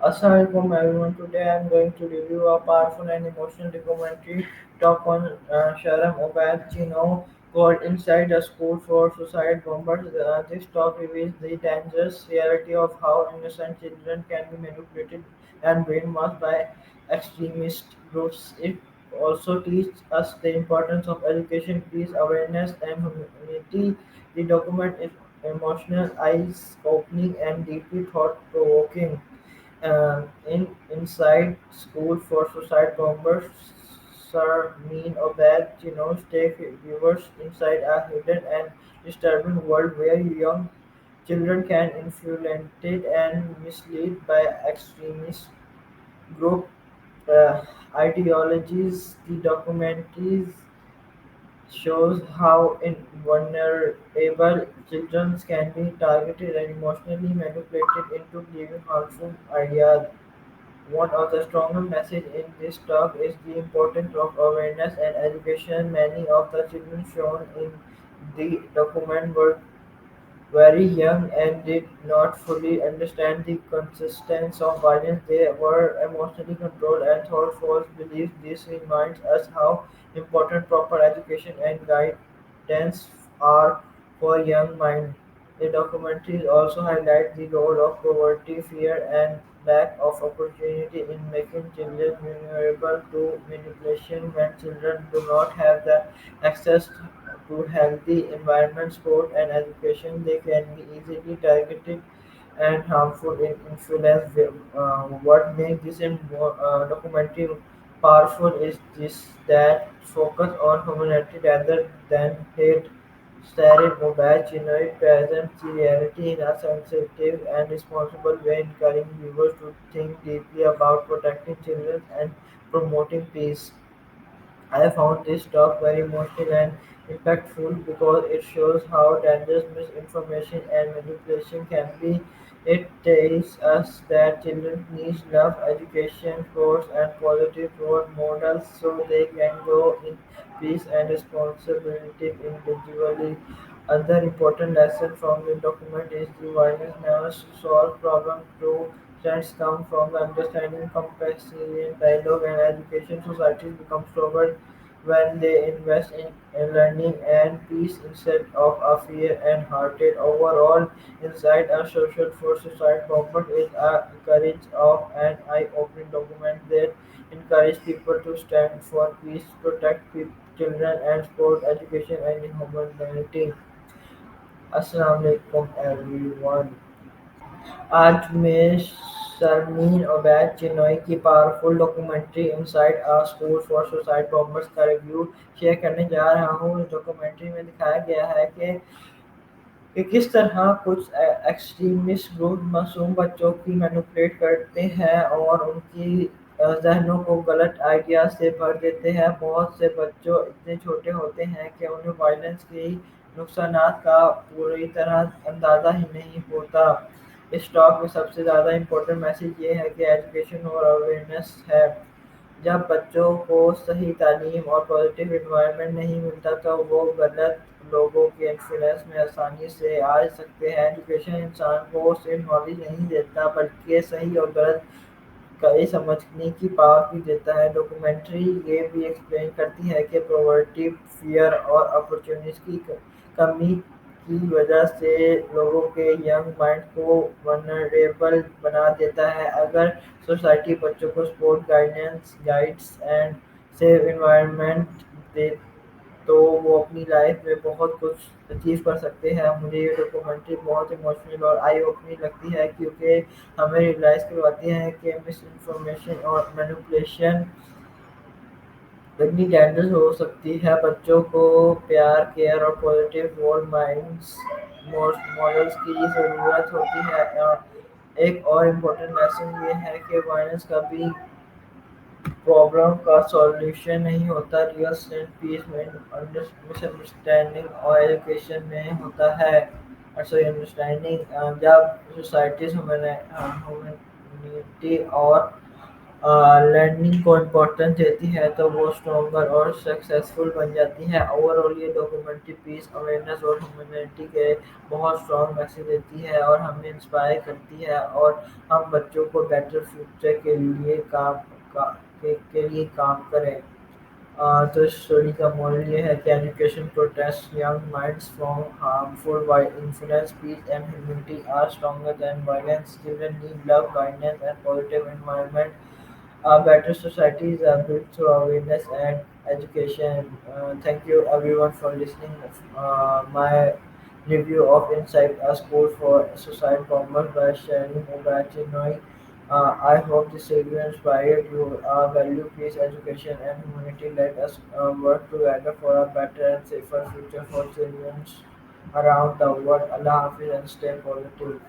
Assalamualaikum everyone. Today I am going to review a powerful and emotional documentary talk on Sharam Obad Chino called Inside a School for Suicide Bombers. This talk reveals the dangerous reality of how innocent children can be manipulated and brainwashed by extremist groups. It also teaches us the importance of education, peace, awareness, and humanity. The document is emotional, eyes-opening, and deeply thought-provoking. Inside School for Suicide Bombers, Sir Mean Obad Chino's take viewers inside a hidden and disturbing world where young children can influenced and misled by extremist group ideologies. The documentaries shows how vulnerable children can be targeted and emotionally manipulated into believing harmful ideas. One of the strongest messages in this talk is the importance of awareness and education. Many of the children shown in the document were very young and did not fully understand the consistence of violence. They were emotionally controlled and thought false beliefs. This reminds us how important proper education and guidance are for young minds. The documentary also highlights the role of poverty, fear, and lack of opportunity in making children vulnerable to manipulation. When children do not have the access to healthy environment, sport, and education, they can be easily targeted and harmful in influence. What makes this documentary powerful is this that focus on humanity rather than hate. Starring Mobile Chinoy presents the reality in a sensitive and responsible way, encouraging viewers to think deeply about protecting children and promoting peace. I found this talk very emotional and impactful because it shows how dangerous misinformation and manipulation can be. It tells us that children need love, education, sports, and positive role models so they can grow in peace and responsibility individually. Another important lesson from the document is the violence never solves problems through trends come from the understanding, compassion, dialogue, and education. Societies become stronger when they invest in learning and peace instead of a fear and hearted. Overall, inside a social for society movement is a courage of an eye-opening document that encourage people to stand for peace, protect children, and support education and humanity. Assalamu alaikum everyone. आज मैं शर्मीन ओबैद चिनॉय की powerful documentary inside a school for suicide bombers का review share करने जा रहा हूँ। इस documentary में दिखाया गया है कि किस तरह कुछ एक्सट्रीमिस्ट ग्रुप मासूम बच्चों की मैनिपुलेट करते हैं और उनकी जहनों को गलत आइडिया से भर देते हैं। बहुत से बच्चों इतने छोटे होते हैं कि उन्हें वायलेंस की नुकसानात का पूरी तरह अंदाज़ा ही नहीं होता। इस टॉक में सबसे ज़्यादा इम्पोर्टेंट मैसेज ये है कि एजुकेशन और अवेयरनेस है। जब बच्चों को सही तालीम और पॉजिटिव एनवायरनमेंट नहीं मिलता तो वो गलत लोगों के इन्फ्लुएंस में आसानी से आ सकते हैं। एजुकेशन इंसान को सिर्फ नॉलेज नहीं देता बल्कि सही और गलत का ये समझने की पावर भी देता है। डॉक्यूमेंट्री ये भी एक्सप्लेन करती है कि पॉवर्टी, फियर और अपॉर्चुनिटीज की कमी की वजह से लोगों के यंग माइंड को वनरेबल बना देता है। अगर सोसाइटी बच्चों को support, guidance, guides and safe environment दे तो वो अपनी लाइफ में बहुत कुछ अचीव कर सकते हैं। मुझे ये डॉक्यूमेंट्री बहुत इमोशनल और आई ओपनिंग लगती है क्योंकि हमें रियलाइज़ करवाती है कि मिस इन्फॉर्मेशन और मैनिपुलेशन कितनी डेंजरस हो सकती है। बच्चों को प्यार, केयर और पॉजिटिव रोल माइंड्स मॉडल्स की ज़रूरत होती है। एक और इम्पोर्टेंट लेसन ये है कि वायलेंस कभी प्रॉब्लम का सॉल्यूशन नहीं होता। रियल स्ट्रेंथ पीस में मिसअंडरस्टैंडिंग और एजुकेशन में होता है। सॉरी अंडरस्टैंडिंग जब सोसाइटीज ह्यूमैनिटी और لرننگ کو امپورٹنس دیتی ہے تو وہ اسٹرانگر اور سکسیزفل بن جاتی ہے۔ اوور آل یہ ڈاکیومنٹری پیس اویئرنیس اور ہیومینٹی کے بہت اسٹرانگ میسج دیتی ہے اور ہمیں انسپائر کرتی ہے اور ہم بچوں کو بیٹر فیوچر کے لیے کے لیے کام کریں۔ تو اس اسٹوری کا مورل یہ ہے کہ education protects young minds from harmful influence, peace and humanity are stronger than violence, children need love, guidance and positive environment, a better society is built through awareness and education. Thank you everyone for listening. My review of Inside a School for Suicide Bombers by Sharing Obrachinoy. I hope this review inspired you. Value peace, education, and humanity. Let us work together for a better and safer future for children around the world. Allah Hafiz and stay positive.